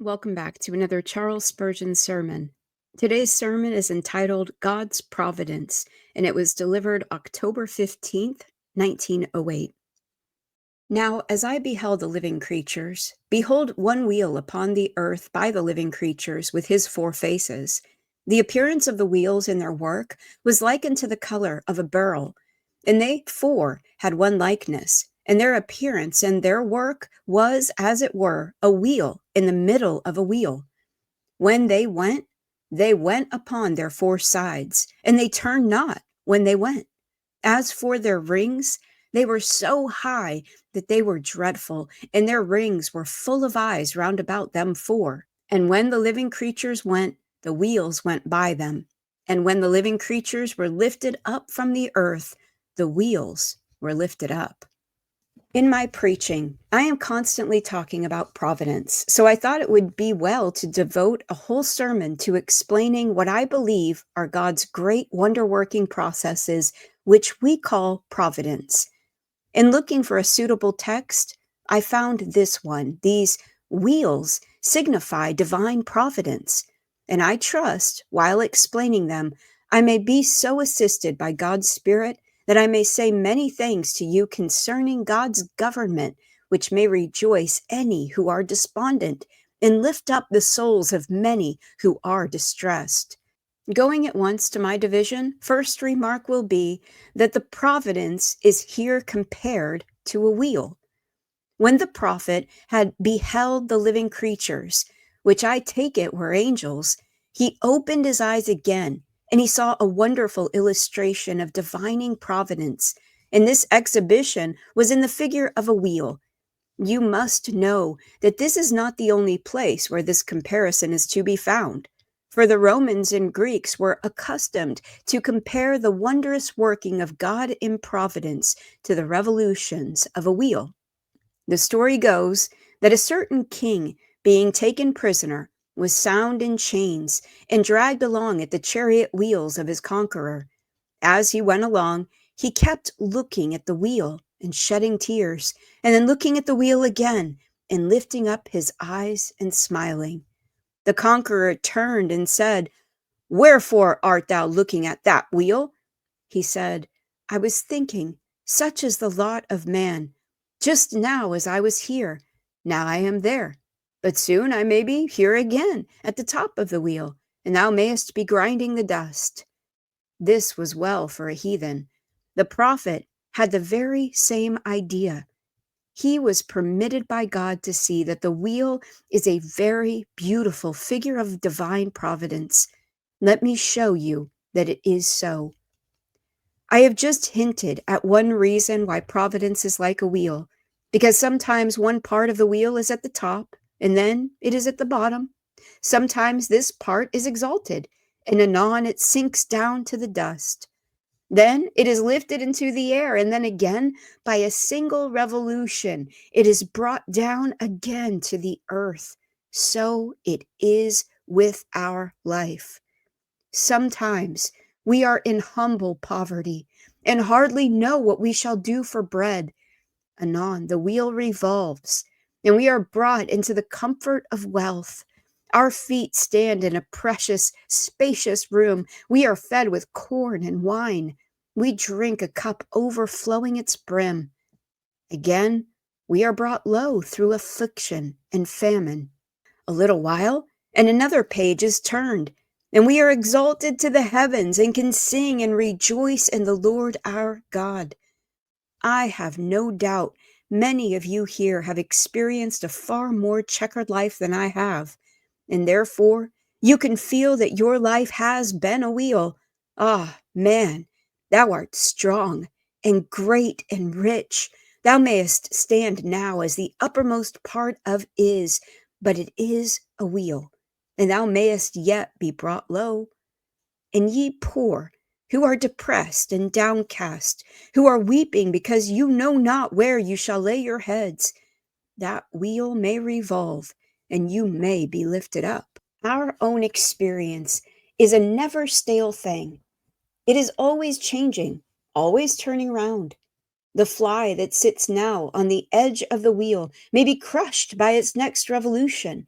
Welcome back to another Charles Spurgeon sermon. Today's sermon is entitled God's Providence, and it was delivered October 15th, 1908. Now, as I beheld the living creatures, behold one wheel upon the earth by the living creatures with his four faces. The appearance of the wheels in their work was like unto the color of a beryl, and they four had one likeness, and their appearance and their work was, as it were, a wheel in the middle of a wheel. When they went upon their four sides, and they turned not when they went. As for their rings, they were so high that they were dreadful, and their rings were full of eyes round about them four. And when the living creatures went, the wheels went by them. And when the living creatures were lifted up from the earth, the wheels were lifted up. In my preaching, I am constantly talking about providence, so I thought it would be well to devote a whole sermon to explaining what I believe are God's great wonder-working processes, which we call providence. In looking for a suitable text, I found this one. These wheels signify divine providence, and I trust, while explaining them, I may be so assisted by God's Spirit that I may say many things to you concerning God's government, which may rejoice any who are despondent and lift up the souls of many who are distressed. Going at once to my division, first remark will be that the providence is here compared to a wheel. When the prophet had beheld the living creatures, which I take it were angels, he opened his eyes again, and he saw a wonderful illustration of divining providence, and this exhibition was in the figure of a wheel. You must know that this is not the only place where this comparison is to be found, for the Romans and Greeks were accustomed to compare the wondrous working of God in providence to the revolutions of a wheel. The story goes that a certain king, being taken prisoner, was sound in chains and dragged along at the chariot wheels of his conqueror. As he went along, he kept looking at the wheel and shedding tears, and then looking at the wheel again and lifting up his eyes and smiling. The conqueror turned and said, "Wherefore art thou looking at that wheel?" He said, "I was thinking, such is the lot of man. Just now as I was here, now I am there. But soon I may be here again at the top of the wheel, and thou mayest be grinding the dust." This was well for a heathen. The prophet had the very same idea. He was permitted by God to see that the wheel is a very beautiful figure of divine providence. Let me show you that it is so. I have just hinted at one reason why providence is like a wheel, because sometimes one part of the wheel is at the top, and then it is at the bottom. Sometimes this part is exalted, and anon it sinks down to the dust. Then it is lifted into the air, and then again, by a single revolution, it is brought down again to the earth. So it is with our life. Sometimes we are in humble poverty and hardly know what we shall do for bread. Anon the wheel revolves, and we are brought into the comfort of wealth. Our feet stand in a precious, spacious room. We are fed with corn and wine. We drink a cup overflowing its brim. Again, we are brought low through affliction and famine. A little while, and another page is turned, and we are exalted to the heavens and can sing and rejoice in the Lord our God. I have no doubt many of you here have experienced a far more checkered life than I have, and therefore you can feel that your life has been a wheel. Ah, man, thou art strong and great and rich. Thou mayest stand now as the uppermost part of is, but it is a wheel, and thou mayest yet be brought low. And ye poor, who are depressed and downcast, who are weeping because you know not where you shall lay your heads, that wheel may revolve, and you may be lifted up. Our own experience is a never stale thing. It is always changing, always turning round. The fly that sits now on the edge of the wheel may be crushed by its next revolution.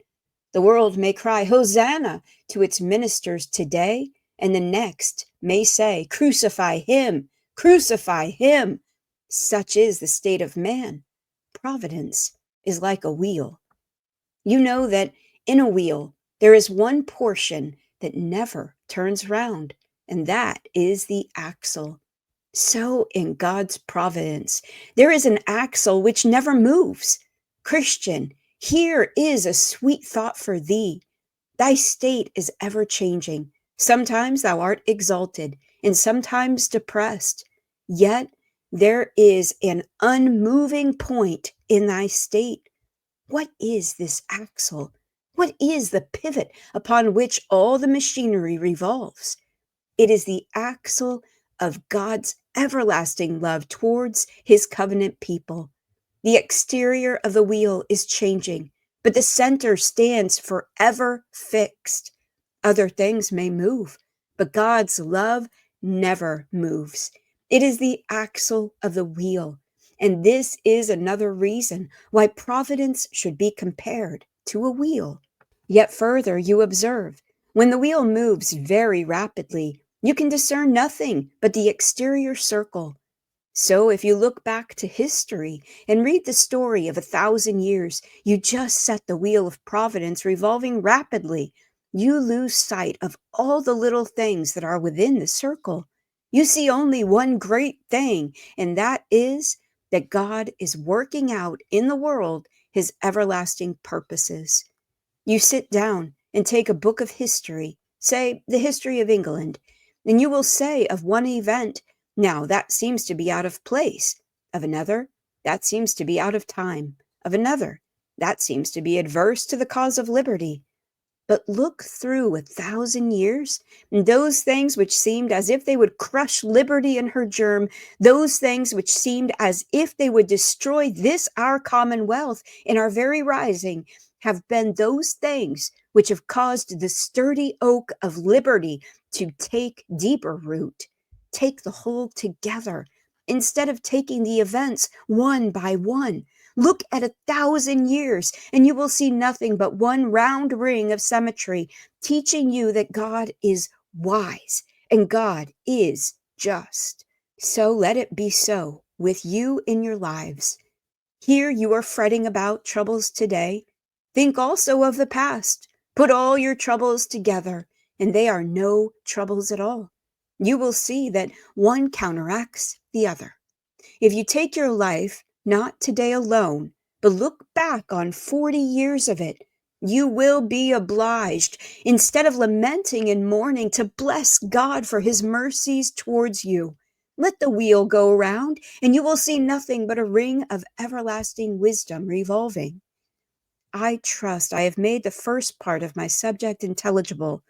The world may cry, Hosanna, to its ministers today, and the next may say, Crucify him, crucify him. Such is the state of man. Providence is like a wheel. You know that in a wheel there is one portion that never turns round, and that is the axle. So in God's providence, there is an axle which never moves. Christian, here is a sweet thought for thee. Thy state is ever changing. Sometimes thou art exalted, and sometimes depressed. Yet there is an unmoving point in thy state. What is this axle? What is the pivot upon which all the machinery revolves? It is the axle of God's everlasting love towards his covenant people. The exterior of the wheel is changing, but the center stands forever fixed. Other things may move, but God's love never moves. It is the axle of the wheel. And this is another reason why providence should be compared to a wheel. Yet further, you observe, when the wheel moves very rapidly, you can discern nothing but the exterior circle. So if you look back to history and read the story of 1,000 years, you just set the wheel of providence revolving rapidly. You lose sight of all the little things that are within the circle. You see only one great thing, and that is that God is working out in the world his everlasting purposes. You sit down and take a book of history, say the history of England, and you will say of one event, now that seems to be out of place, of another, that seems to be out of time, of another, that seems to be adverse to the cause of liberty. But look through 1,000 years, and those things which seemed as if they would crush liberty in her germ, those things which seemed as if they would destroy this our commonwealth in our very rising, have been those things which have caused the sturdy oak of liberty to take deeper root, take the whole together, instead of taking the events one by one. Look at 1,000 years, and you will see nothing but one round ring of symmetry, teaching you that God is wise and God is just. So let it be so with you in your lives. Here you are fretting about troubles today. Think also of the past. Put all your troubles together, and they are no troubles at all. You will see that one counteracts the other. If you take your life, not today alone, but look back on 40 years of it, you will be obliged, instead of lamenting and mourning, to bless God for his mercies towards you. Let the wheel go round, and you will see nothing but a ring of everlasting wisdom revolving. I trust I have made the first part of my subject intelligible,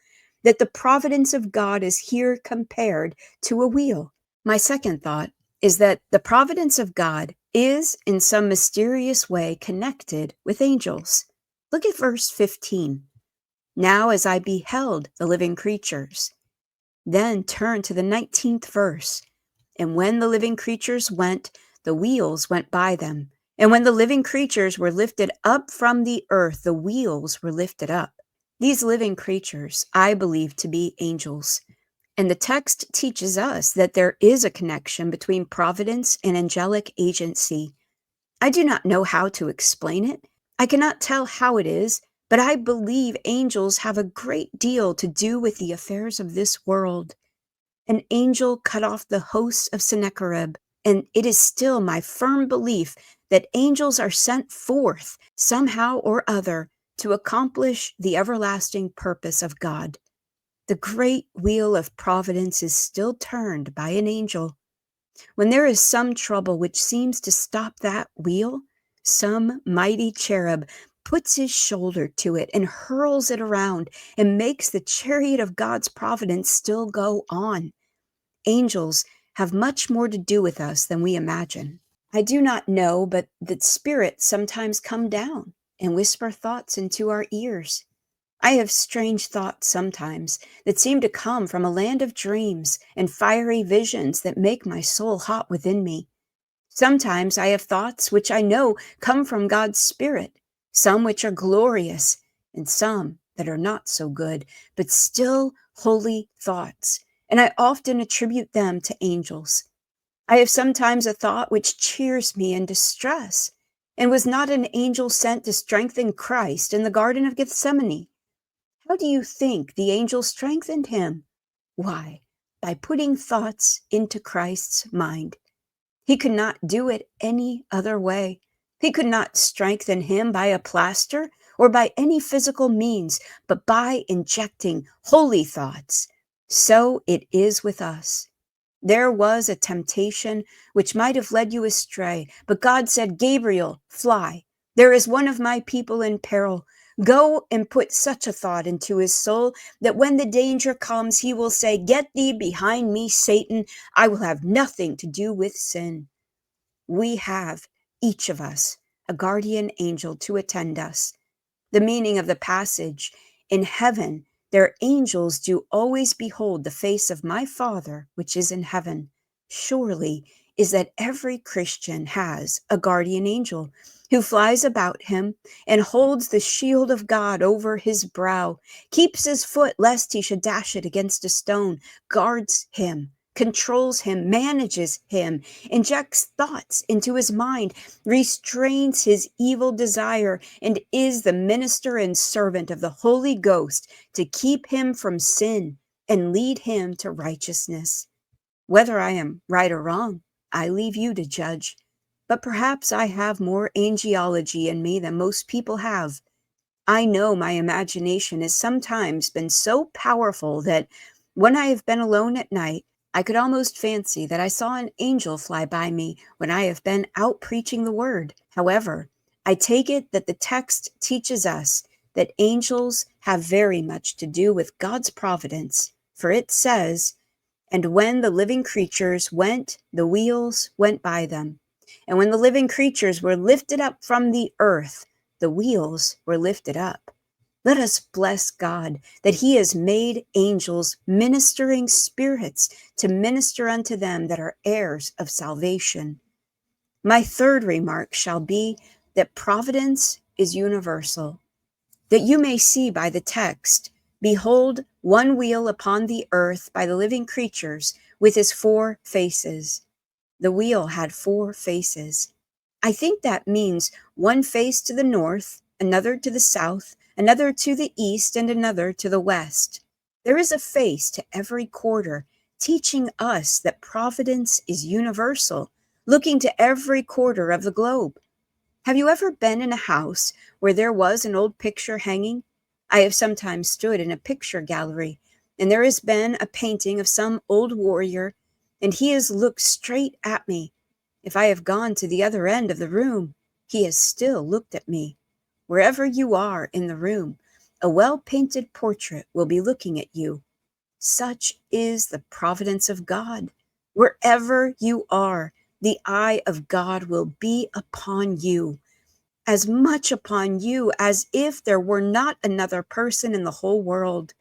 that the providence of God is here compared to a wheel. My second thought is that the providence of God is in some mysterious way connected with angels. Look at verse 15. Now as I beheld the living creatures. Then turn to the 19th verse. And when the living creatures went, the wheels went by them. And when the living creatures were lifted up from the earth, the wheels were lifted up. These living creatures I believe to be angels. And the text teaches us that there is a connection between providence and angelic agency. I do not know how to explain it. I cannot tell how it is, but I believe angels have a great deal to do with the affairs of this world. An angel cut off the hosts of Sennacherib, and it is still my firm belief that angels are sent forth somehow or other to accomplish the everlasting purpose of God. The great wheel of providence is still turned by an angel. When there is some trouble which seems to stop that wheel, some mighty cherub puts his shoulder to it and hurls it around and makes the chariot of God's providence still go on. Angels have much more to do with us than we imagine. I do not know, but that spirits sometimes come down and whisper thoughts into our ears. I have strange thoughts sometimes that seem to come from a land of dreams and fiery visions that make my soul hot within me. Sometimes I have thoughts which I know come from God's Spirit, some which are glorious, and some that are not so good, but still holy thoughts, and I often attribute them to angels. I have sometimes a thought which cheers me in distress, and was not an angel sent to strengthen Christ in the Garden of Gethsemane? How do you think the angel strengthened him? Why, by putting thoughts into Christ's mind. He could not do it any other way. He could not strengthen him by a plaster or by any physical means, but by injecting holy thoughts. So it is with us. There was a temptation which might have led you astray, but God said, Gabriel, fly. There is one of my people in peril. Go and put such a thought into his soul that when the danger comes, he will say, Get thee behind me, Satan. I will have nothing to do with sin. We have, each of us, a guardian angel to attend us. The meaning of the passage, in heaven, their angels do always behold the face of my Father which is in heaven, surely is that every Christian has a guardian angel who flies about him and holds the shield of God over his brow, keeps his foot lest he should dash it against a stone, guards him, controls him, manages him, injects thoughts into his mind, restrains his evil desire, and is the minister and servant of the Holy Ghost to keep him from sin and lead him to righteousness. Whether I am right or wrong, I leave you to judge. But perhaps I have more angelology in me than most people have. I know my imagination has sometimes been so powerful that when I have been alone at night, I could almost fancy that I saw an angel fly by me when I have been out preaching the word. However, I take it that the text teaches us that angels have very much to do with God's providence, for it says, And when the living creatures went, the wheels went by them. And when the living creatures were lifted up from the earth, the wheels were lifted up. Let us bless God that he has made angels ministering spirits to minister unto them that are heirs of salvation. My third remark shall be that providence is universal, that you may see by the text, Behold, one wheel upon the earth by the living creatures with his 4 faces. The wheel had 4 faces. I think that means one face to the north, another to the south, another to the east, and another to the west. There is a face to every quarter, teaching us that providence is universal, looking to every quarter of the globe. Have you ever been in a house where there was an old picture hanging? I have sometimes stood in a picture gallery, and there has been a painting of some old warrior, and he has looked straight at me. If I have gone to the other end of the room, he has still looked at me. Wherever you are in the room, a well-painted portrait will be looking at you. Such is the providence of God. Wherever you are, the eye of God will be upon you, as much upon you as if there were not another person in the whole world.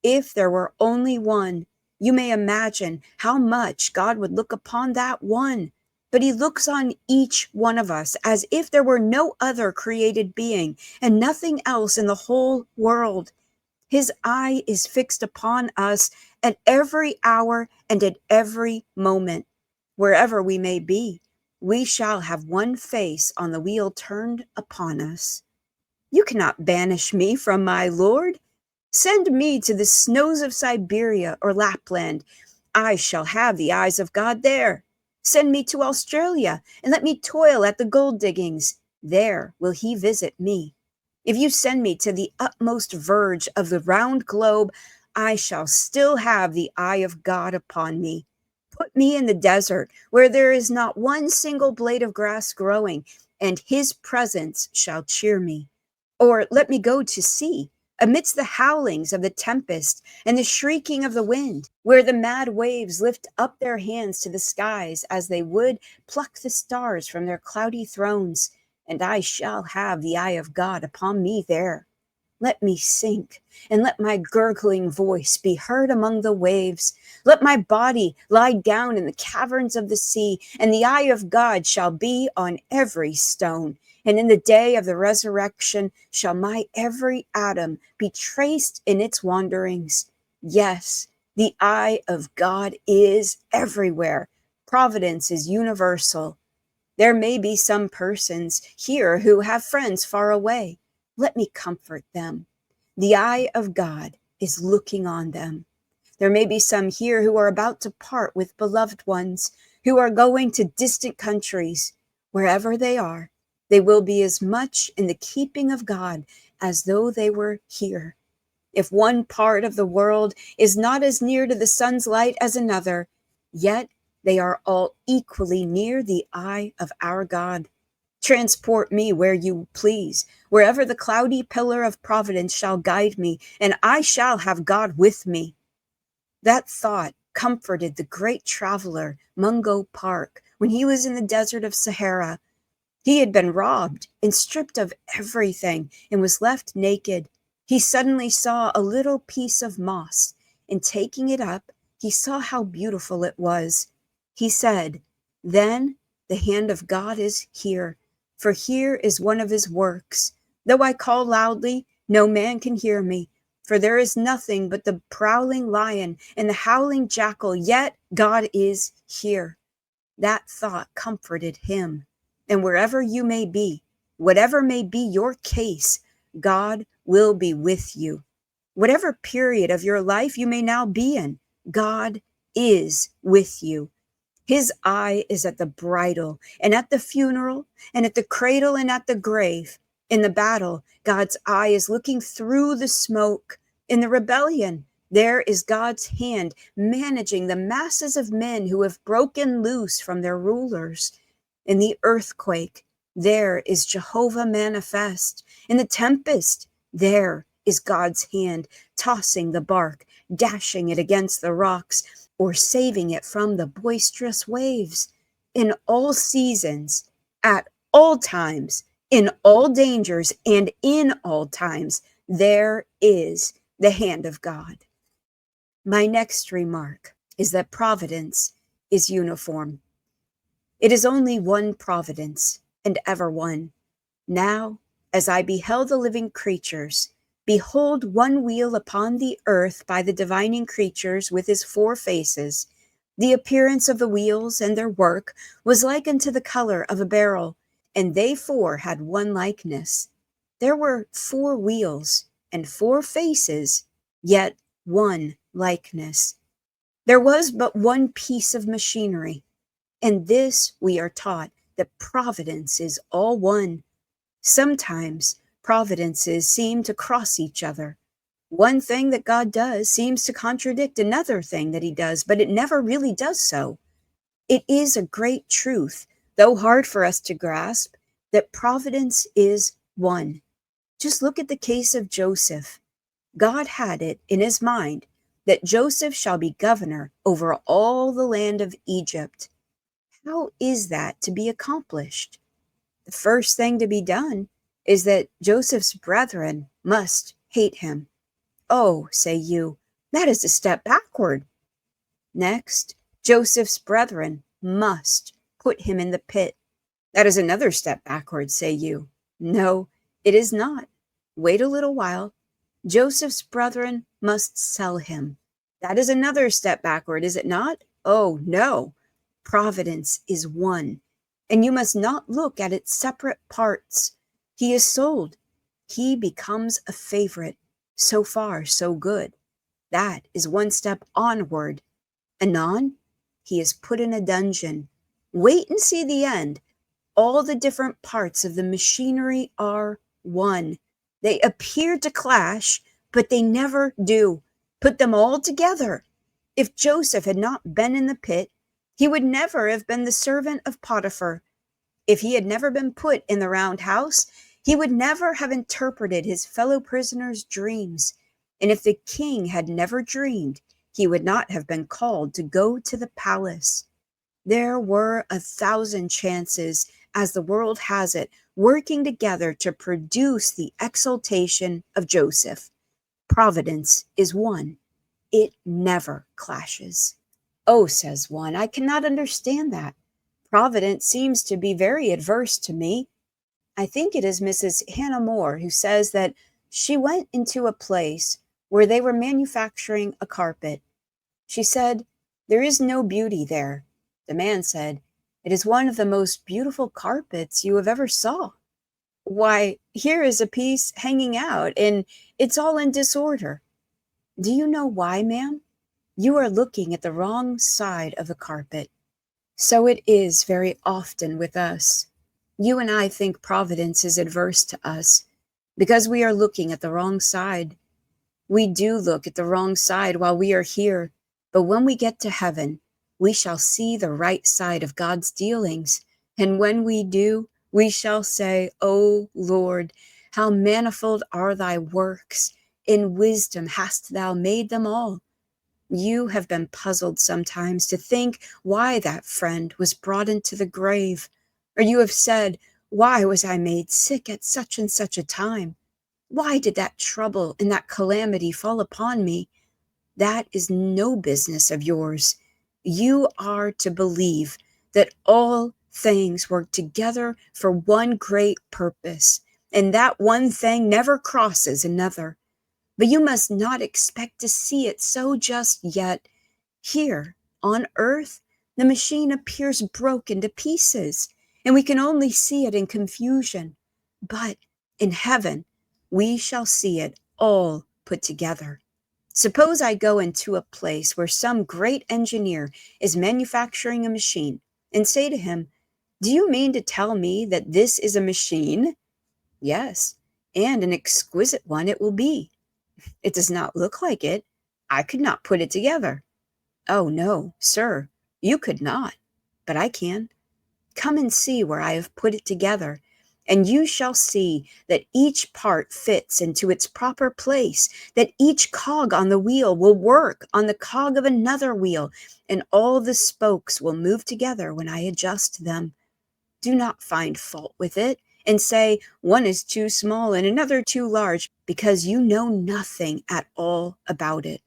If there were only one, you may imagine how much God would look upon that one. But he looks on each one of us as if there were no other created being and nothing else in the whole world. His eye is fixed upon us at every hour and at every moment. Wherever we may be, we shall have one face on the wheel turned upon us. You cannot banish me from my Lord. Send me to the snows of Siberia or Lapland. I shall have the eyes of God there. Send me to Australia and let me toil at the gold diggings. There will he visit me. If you send me to the utmost verge of the round globe, I shall still have the eye of God upon me. Put me in the desert where there is not one single blade of grass growing, and his presence shall cheer me. Or let me go to sea, amidst the howlings of the tempest and the shrieking of the wind, where the mad waves lift up their hands to the skies as they would pluck the stars from their cloudy thrones, and I shall have the eye of God upon me there. Let me sink, and let my gurgling voice be heard among the waves. Let my body lie down in the caverns of the sea, and the eye of God shall be on every stone. And in the day of the resurrection shall my every atom be traced in its wanderings. Yes, the eye of God is everywhere. Providence is universal. There may be some persons here who have friends far away. Let me comfort them. The eye of God is looking on them. There may be some here who are about to part with beloved ones, who are going to distant countries. Wherever they are, they will be as much in the keeping of God as though they were here. If one part of the world is not as near to the sun's light as another, yet they are all equally near the eye of our God. Transport me where you please, wherever the cloudy pillar of providence shall guide me, and I shall have God with me. That thought comforted the great traveler Mungo Park when he was in the desert of Sahara. He had been robbed and stripped of everything and was left naked. He suddenly saw a little piece of moss, and taking it up, he saw how beautiful it was. He said, "Then the hand of God is here, for here is one of his works. Though I call loudly, no man can hear me, for there is nothing but the prowling lion and the howling jackal, yet God is here." That thought comforted him. And wherever you may be, whatever may be your case, God will be with you. Whatever period of your life you may now be in, God is with you. His eye is at the bridal and at the funeral and at the cradle and at the grave. In the battle, God's eye is looking through the smoke. In the rebellion, there is God's hand managing the masses of men who have broken loose from their rulers. In the earthquake, there is Jehovah manifest. In the tempest, there is God's hand tossing the bark, dashing it against the rocks, or saving it from the boisterous waves. In all seasons, at all times, in all dangers, and in all times, there is the hand of God. My next remark is that providence is uniform. It is only one providence, and ever one. Now, as I beheld the living creatures, behold, one wheel upon the earth by the divining creatures with his four faces. The appearance of the wheels and their work was like unto the color of a beryl, and they four had one likeness. There were four wheels and four faces, yet one likeness. There was but one piece of machinery, and this we are taught, that providence is all one. Sometimes providences seem to cross each other. One thing that God does seems to contradict another thing that he does, but it never really does so. It is a great truth, though hard for us to grasp, that providence is one. Just look at the case of Joseph. God had it in his mind that Joseph shall be governor over all the land of Egypt. How is that to be accomplished? The first thing to be done is that Joseph's brethren must hate him. Oh, say you, that is a step backward. Next, Joseph's brethren must put him in the pit. That is another step backward, say you. No, it is not. Wait a little while. Joseph's brethren must sell him. That is another step backward, is it not? Oh, no. Providence is one, and you must not look at its separate parts. He is sold. He becomes a favorite. So far, so good. That is one step onward. Anon, he is put in a dungeon. Wait and see the end. All the different parts of the machinery are one. They appear to clash, but they never do. Put them all together. If Joseph had not been in the pit, he would never have been the servant of Potiphar. If he had never been put in the round house, he would never have interpreted his fellow prisoners' dreams. And if the king had never dreamed, he would not have been called to go to the palace. There were 1,000 chances, as the world has it, working together to produce the exaltation of Joseph. Providence is one. It never clashes. Oh, says one, I cannot understand that. Providence seems to be very adverse to me. I think it is Mrs. Hannah More who says that she went into a place where they were manufacturing a carpet. She said, "There is no beauty there." The man said, "It is one of the most beautiful carpets you have ever saw." "Why, here is a piece hanging out, and it's all in disorder." "Do you know why, ma'am? You are looking at the wrong side of the carpet." So it is very often with us. You and I think providence is adverse to us because we are looking at the wrong side. We do look at the wrong side while we are here, but when we get to heaven, we shall see the right side of God's dealings. And when we do, we shall say, "O Lord, how manifold are thy works! In wisdom hast thou made them all." You have been puzzled sometimes to think why that friend was brought into the grave. Or you have said, "Why was I made sick at such and such a time? Why did that trouble and that calamity fall upon me?" That is no business of yours. You are to believe that all things work together for one great purpose, and that one thing never crosses another. But you must not expect to see it so just yet. Here on earth, the machine appears broken to pieces, and we can only see it in confusion. But in heaven, we shall see it all put together. Suppose I go into a place where some great engineer is manufacturing a machine and say to him, "Do you mean to tell me that this is a machine?" "Yes, and an exquisite one it will be." "It does not look like it. I could not put it together." "Oh, no, sir, you could not, but I can. Come and see where I have put it together, and you shall see that each part fits into its proper place, that each cog on the wheel will work on the cog of another wheel, and all the spokes will move together when I adjust them. Do not find fault with it and say one is too small and another too large, because you know nothing at all about it.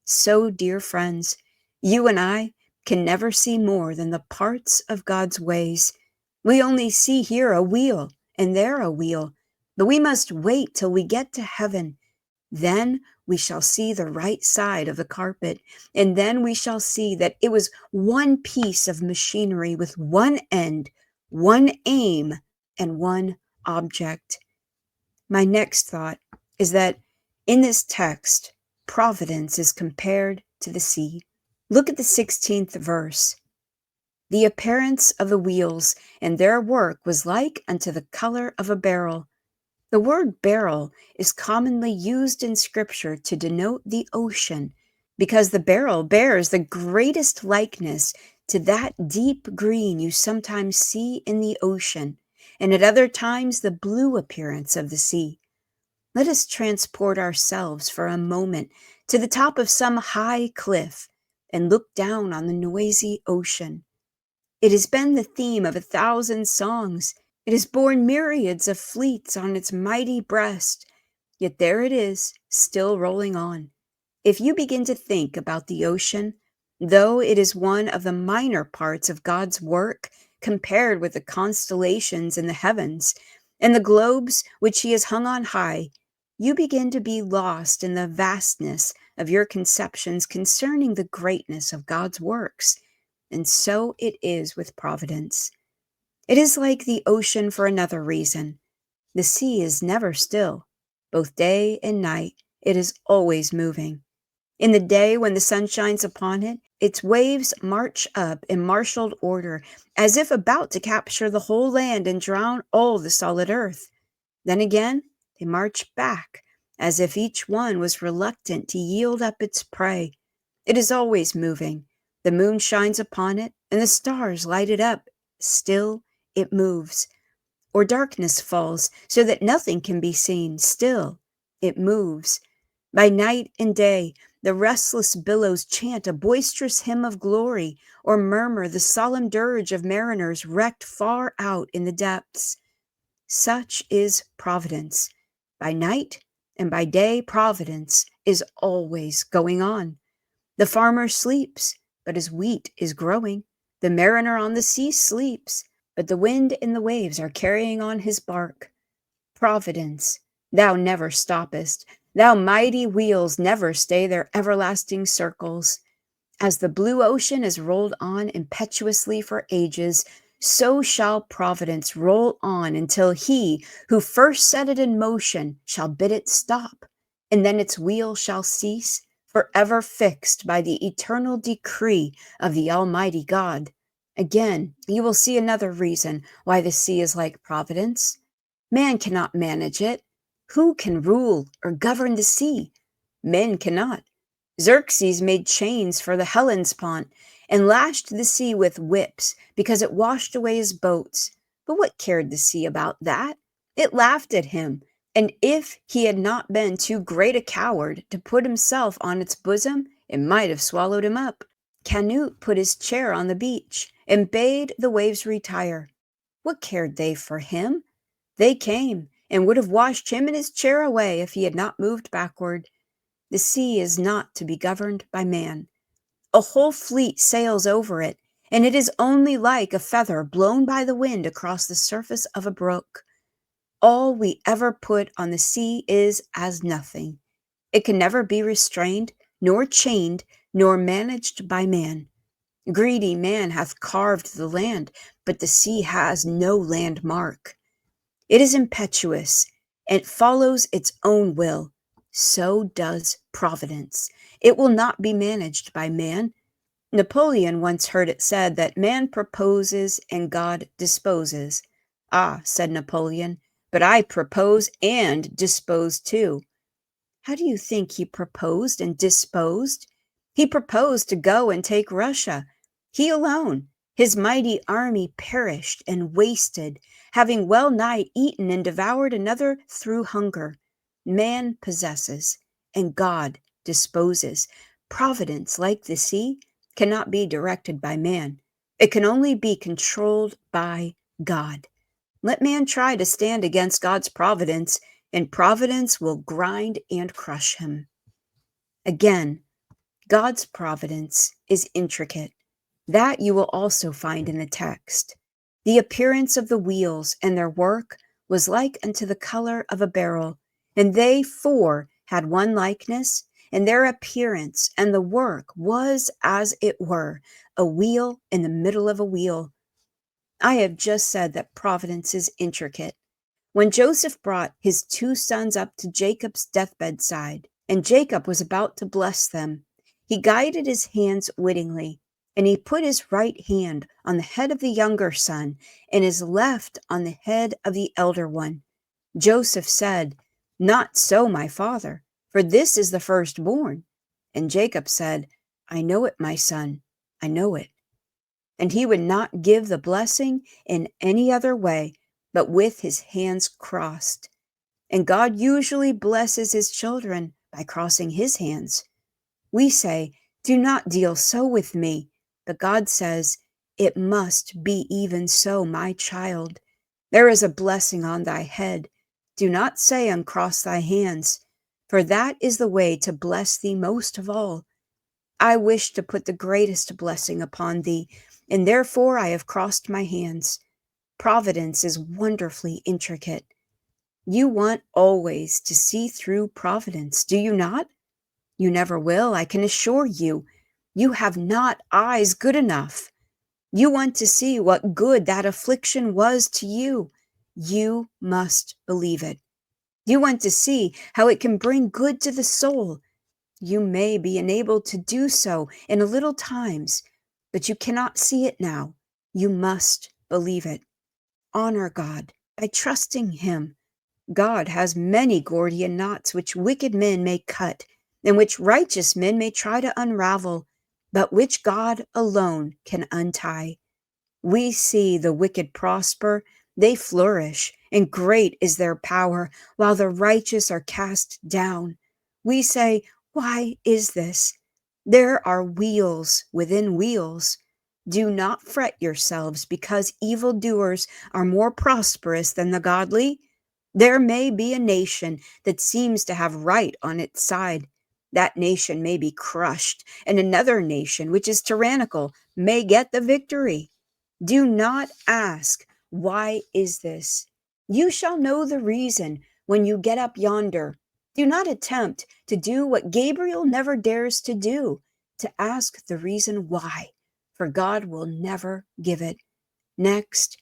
So, dear friends, you and I can never see more than the parts of God's ways. We only see here a wheel and there a wheel, but we must wait till we get to heaven. Then we shall see the right side of the carpet, and then we shall see that it was one piece of machinery with one end, one aim, and one object. My next thought is that in this text, providence is compared to the sea. Look at the 16th verse. "The appearance of the wheels and their work was like unto the color of a beryl." The word beryl is commonly used in Scripture to denote the ocean because the beryl bears the greatest likeness to that deep green you sometimes see in the ocean, and at other times the blue appearance of the sea. Let us transport ourselves for a moment to the top of some high cliff and look down on the noisy ocean. It has been the theme of 1,000 songs. It has borne myriads of fleets on its mighty breast. Yet there it is, still rolling on. If you begin to think about the ocean, though it is one of the minor parts of God's work compared with the constellations in the heavens and the globes which He has hung on high, you begin to be lost in the vastness of your conceptions concerning the greatness of God's works. And so it is with providence. It is like the ocean for another reason. The sea is never still. Both day and night, it is always moving. In the day when the sun shines upon it, its waves march up in marshaled order, as if about to capture the whole land and drown all the solid earth. Then again, they march back, as if each one was reluctant to yield up its prey. It is always moving. The moon shines upon it, and the stars light it up. Still, it moves. Or darkness falls, so that nothing can be seen. Still, it moves. By night and day, the restless billows chant a boisterous hymn of glory, or murmur the solemn dirge of mariners wrecked far out in the depths. Such is providence. By night and by day, providence is always going on. The farmer sleeps, but his wheat is growing. The mariner on the sea sleeps, but the wind and the waves are carrying on his bark. Providence, thou never stoppest. Thou mighty wheels never stay their everlasting circles. As the blue ocean is rolled on impetuously for ages, so shall Providence roll on until he who first set it in motion shall bid it stop, and then its wheel shall cease, forever fixed by the eternal decree of the Almighty God. Again, you will see another reason why the sea is like Providence. Man cannot manage it. Who can rule or govern the sea? Men cannot. Xerxes made chains for the Hellespont and lashed the sea with whips because it washed away his boats. But what cared the sea about that? It laughed at him, and if he had not been too great a coward to put himself on its bosom, it might have swallowed him up. Canute put his chair on the beach and bade the waves retire. What cared they for him? They came and would have washed him and his chair away if he had not moved backward. The sea is not to be governed by man. A whole fleet sails over it, and it is only like a feather blown by the wind across the surface of a brook. All we ever put on the sea is as nothing. It can never be restrained, nor chained, nor managed by man. Greedy man hath carved the land, but the sea has no landmark. It is impetuous, and follows its own will. So does Providence. It will not be managed by man. Napoleon once heard it said that man proposes and God disposes. Ah, said Napoleon, but I propose and dispose too. How do you think he proposed and disposed? He proposed to go and take Russia. He alone. His mighty army perished and wasted, having well nigh eaten and devoured another through hunger. Man possesses, and God disposes. Providence, like the sea, cannot be directed by man. It can only be controlled by God. Let man try to stand against God's providence, and providence will grind and crush him. Again, God's providence is intricate. That you will also find in the text. The appearance of the wheels and their work was like unto the color of a beryl, and they four had one likeness, and their appearance and the work was as it were a wheel in the middle of a wheel. I have just said that providence is intricate. When Joseph brought his two sons up to Jacob's deathbed side, and Jacob was about to bless them, he guided his hands wittingly, and he put his right hand on the head of the younger son, and his left on the head of the elder one. Joseph said, Not so, my father, for this is the firstborn. And Jacob said, I know it, my son, I know it. And he would not give the blessing in any other way, but with his hands crossed. And God usually blesses his children by crossing his hands. We say, Do not deal so with me. But God says, It must be even so, my child. There is a blessing on thy head. Do not say, Uncross thy hands, for that is the way to bless thee most of all. I wish to put the greatest blessing upon thee, and therefore I have crossed my hands. Providence is wonderfully intricate. You want always to see through providence, do you not? You never will, I can assure you. You have not eyes good enough. You want to see what good that affliction was to you. You must believe it. You want to see how it can bring good to the soul. You may be enabled to do so in a little times, but you cannot see it now. You must believe it. Honor God by trusting him. God has many Gordian knots which wicked men may cut, and which righteous men may try to unravel, but which God alone can untie. We see the wicked prosper, they flourish, and great is their power, while the righteous are cast down. We say, Why is this? There are wheels within wheels. Do not fret yourselves because evildoers are more prosperous than the godly. There may be a nation that seems to have right on its side. That nation may be crushed, and another nation, which is tyrannical, may get the victory. Do not ask, why is this? You shall know the reason when you get up yonder. Do not attempt to do what Gabriel never dares to do, to ask the reason why, for God will never give it. Next,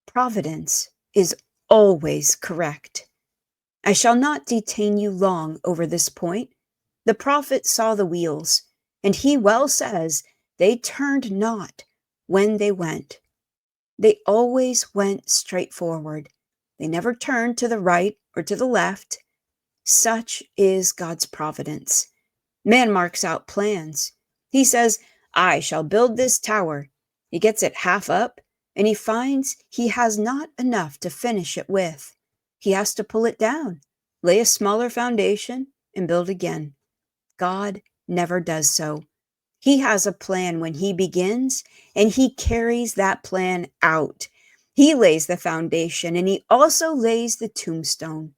Providence is always correct. I shall not detain you long over this point. The prophet saw the wheels, and he well says, they turned not when they went. They always went straight forward. They never turned to the right or to the left. Such is God's providence. Man marks out plans. He says, I shall build this tower. He gets it half up, and he finds he has not enough to finish it with. He has to pull it down, lay a smaller foundation, and build again. God never does so. He has a plan when he begins, and he carries that plan out. He lays the foundation, and he also lays the tombstone.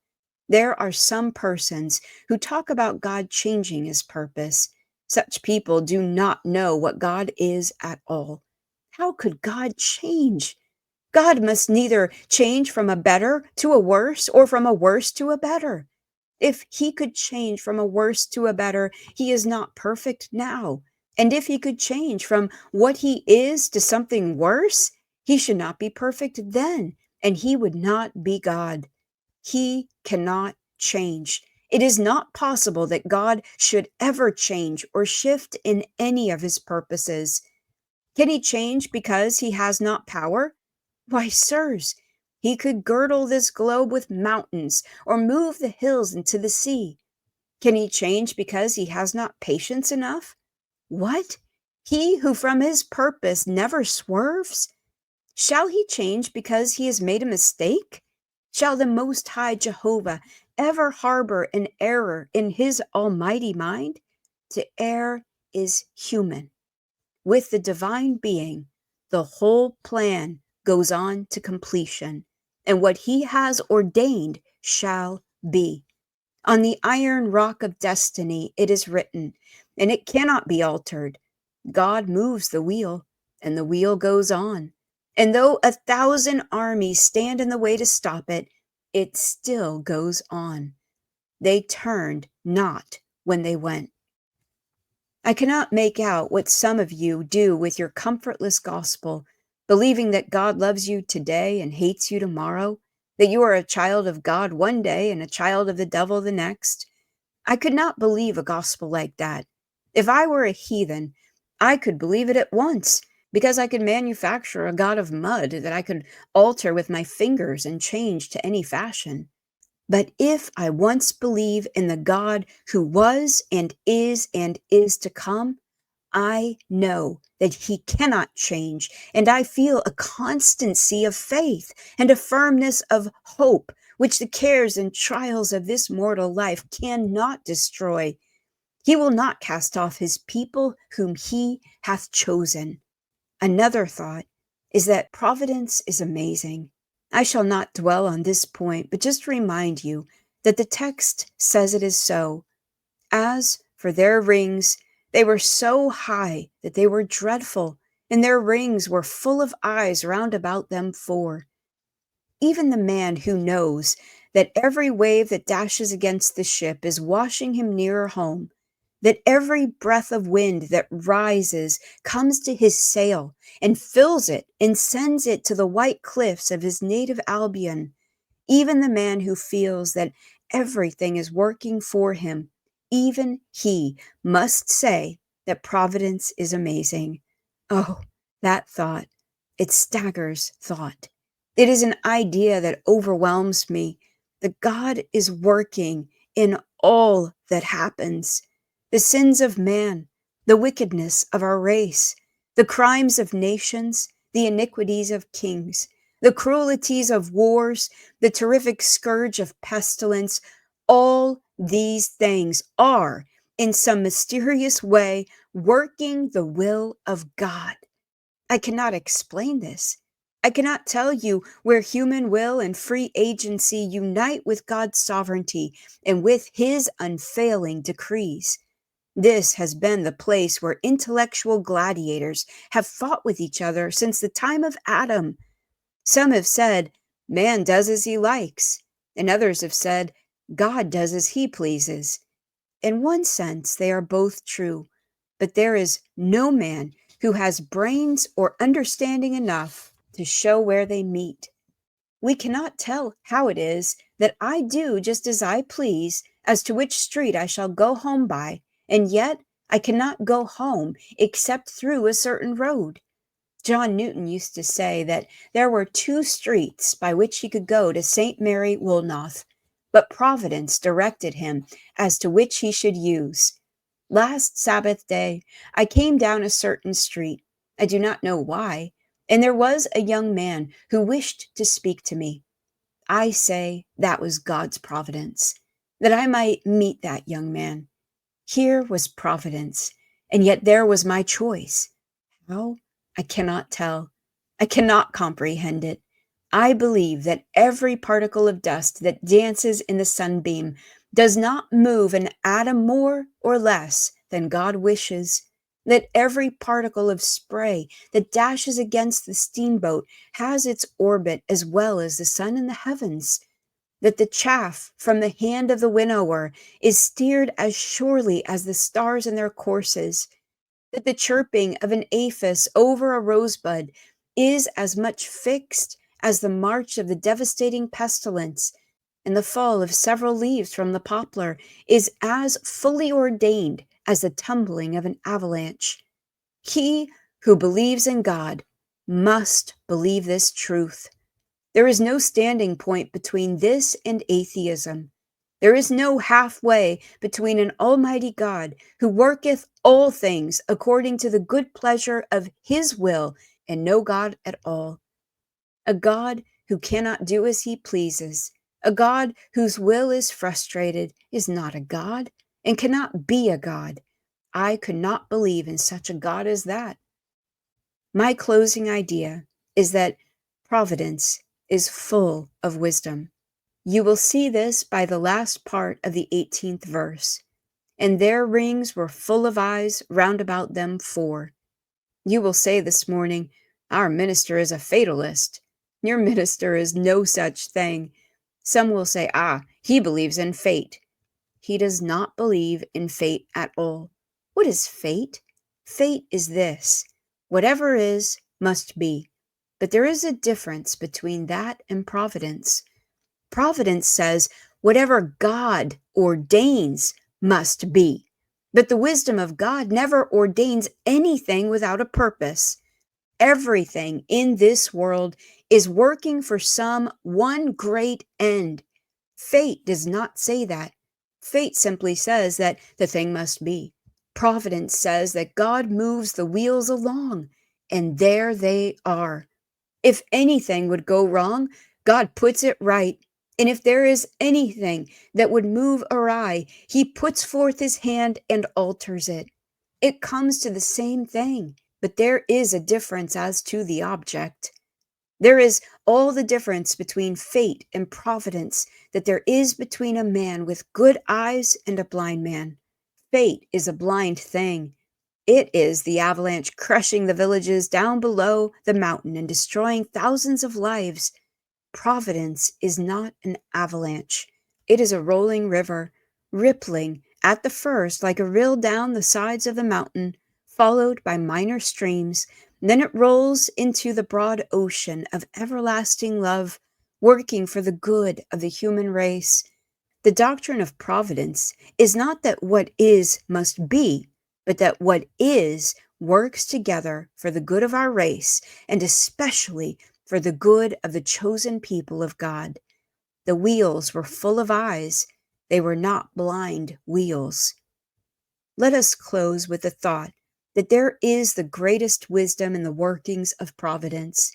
There are some persons who talk about God changing his purpose. Such people do not know what God is at all. How could God change? God must neither change from a better to a worse or from a worse to a better. If he could change from a worse to a better, he is not perfect now. And if he could change from what he is to something worse, he should not be perfect then, and he would not be God. He cannot change. It is not possible that God should ever change or shift in any of his purposes. Can he change because he has not power? Why, sirs, he could girdle this globe with mountains or move the hills into the sea. Can he change because he has not patience enough? What? He who from his purpose never swerves? Shall he change because he has made a mistake? Shall the Most High Jehovah ever harbor an error in his almighty mind? To err is human. With the divine being, the whole plan goes on to completion, and what he has ordained shall be. On the iron rock of destiny it is written, and it cannot be altered. God moves the wheel, and the wheel goes on. And though 1,000 armies stand in the way to stop it, it still goes on. They turned not when they went. I cannot make out what some of you do with your comfortless gospel, believing that God loves you today and hates you tomorrow, that you are a child of God one day and a child of the devil the next. I could not believe a gospel like that. If I were a heathen, I could believe it at once, because I could manufacture a god of mud that I could alter with my fingers and change to any fashion. But if I once believe in the God who was and is to come, I know that he cannot change, and I feel a constancy of faith and a firmness of hope which the cares and trials of this mortal life cannot destroy. He will not cast off his people whom he hath chosen. Another thought is that providence is amazing. I shall not dwell on this point, but just remind you that the text says it is so. As for their rings, they were so high that they were dreadful, and their rings were full of eyes round about them four. Even the man who knows that every wave that dashes against the ship is washing him nearer home, that every breath of wind that rises comes to his sail and fills it and sends it to the white cliffs of his native Albion, even the man who feels that everything is working for him, even he must say that providence is amazing. Oh, that thought! It staggers thought. It is an idea that overwhelms me. That God is working in all that happens. The sins of man, the wickedness of our race, the crimes of nations, the iniquities of kings, the cruelties of wars, the terrific scourge of pestilence, all these things are, in some mysterious way, working the will of God. I cannot explain this. I cannot tell you where human will and free agency unite with God's sovereignty and with his unfailing decrees. This has been the place where intellectual gladiators have fought with each other since the time of Adam. Some have said, man does as he likes, and others have said, God does as he pleases. In one sense, they are both true, but there is no man who has brains or understanding enough to show where they meet. We cannot tell how it is that I do just as I please as to which street I shall go home by, and yet I cannot go home except through a certain road. John Newton used to say that there were two streets by which he could go to St. Mary Woolnoth, but Providence directed him as to which he should use. Last Sabbath day, I came down a certain street. I do not know why, and there was a young man who wished to speak to me. I say that was God's providence, that I might meet that young man. Here was providence, and yet there was my choice. How? I cannot tell. I cannot comprehend it. I believe that every particle of dust that dances in the sunbeam does not move an atom more or less than God wishes. That every particle of spray that dashes against the steamboat has its orbit as well as the sun in the heavens. That the chaff from the hand of the winnower is steered as surely as the stars in their courses. That the chirping of an aphis over a rosebud is as much fixed as the march of the devastating pestilence, and the fall of several leaves from the poplar is as fully ordained as the tumbling of an avalanche. He who believes in God must believe this truth. There is no standing point between this and atheism. There is no halfway between an almighty God who worketh all things according to the good pleasure of his will and no God at all. A God who cannot do as he pleases, a God whose will is frustrated, is not a God and cannot be a God. I could not believe in such a God as that. My closing idea is that providence is full of wisdom. You will see this by the last part of the 18th verse. And their rings were full of eyes round about them four. You will say this morning, our minister is a fatalist. Your minister is no such thing. Some will say, he believes in fate. He does not believe in fate at all. What is fate? Fate is this: whatever is, must be. But there is a difference between that and providence. Providence says whatever God ordains must be. But the wisdom of God never ordains anything without a purpose. Everything in this world is working for some one great end. Fate does not say that. Fate simply says that the thing must be. Providence says that God moves the wheels along, and there they are. If anything would go wrong, God puts it right. And if there is anything that would move awry, he puts forth his hand and alters it. It comes to the same thing, but there is a difference as to the object. There is all the difference between fate and providence that there is between a man with good eyes and a blind man. Fate is a blind thing. It is the avalanche crushing the villages down below the mountain and destroying thousands of lives. Providence is not an avalanche. It is a rolling river, rippling at the first like a rill down the sides of the mountain, followed by minor streams. Then it rolls into the broad ocean of everlasting love, working for the good of the human race. The doctrine of providence is not that what is must be, but that what is works together for the good of our race, and especially for the good of the chosen people of God. The wheels were full of eyes. They were not blind wheels. Let us close with the thought that there is the greatest wisdom in the workings of providence.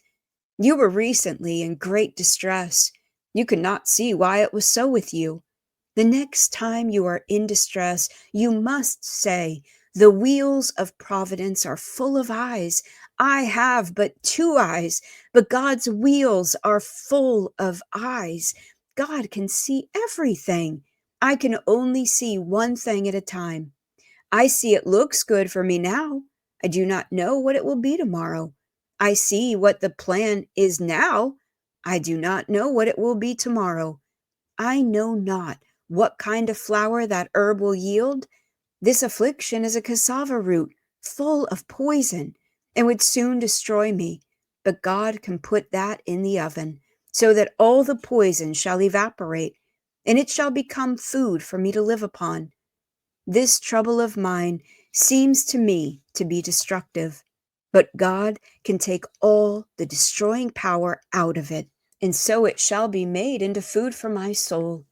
You were recently in great distress. You could not see why it was so with you. The next time you are in distress, you must say, the wheels of providence are full of eyes. I have but two eyes, but God's wheels are full of eyes. God can see everything. I can only see one thing at a time. I see it looks good for me now. I do not know what it will be tomorrow. I see what the plan is now. I do not know what it will be tomorrow. I know not what kind of flower that herb will yield. This affliction is a cassava root full of poison and would soon destroy me. But God can put that in the oven so that all the poison shall evaporate, and it shall become food for me to live upon. This trouble of mine seems to me to be destructive, but God can take all the destroying power out of it, and so it shall be made into food for my soul.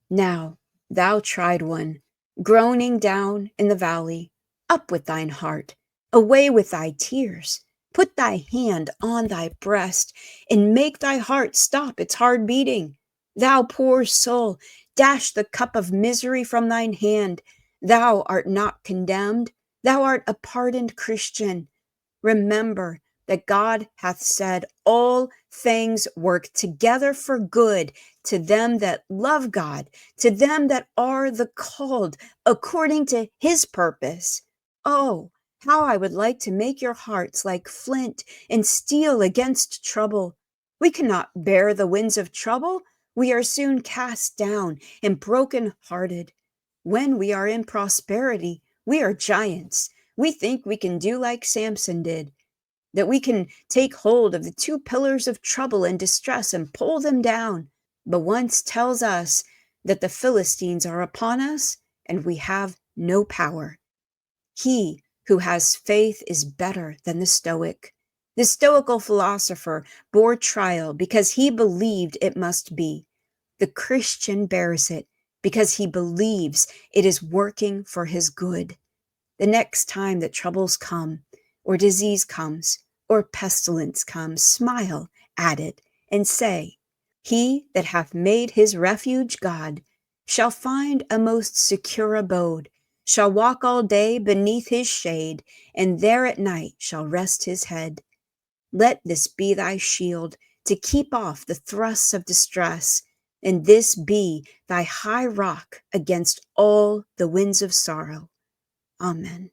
Now, thou tried one, groaning down in the valley, up with thine heart, away with thy tears. Put thy hand on thy breast, and make thy heart stop its hard beating. Thou poor soul, dash the cup of misery from thine hand. Thou art not condemned. Thou art a pardoned Christian. Remember that God hath said, all things work together for good to them that love God, to them that are the called according to his purpose. Oh, how I would like to make your hearts like flint and steel against trouble. We cannot bear the winds of trouble. We are soon cast down and broken hearted. When we are in prosperity, we are giants. We think we can do like Samson did, that we can take hold of the two pillars of trouble and distress and pull them down. But once tells us that the Philistines are upon us and we have no power. He who has faith is better than the Stoic. The Stoical philosopher bore trial because he believed it must be. The Christian bears it because he believes it is working for his good. The next time that troubles come, or disease comes, or pestilence comes, smile at it and say, he that hath made his refuge God shall find a most secure abode, shall walk all day beneath his shade, and there at night shall rest his head. Let this be thy shield to keep off the thrusts of distress, and this be thy high rock against all the winds of sorrow. Amen.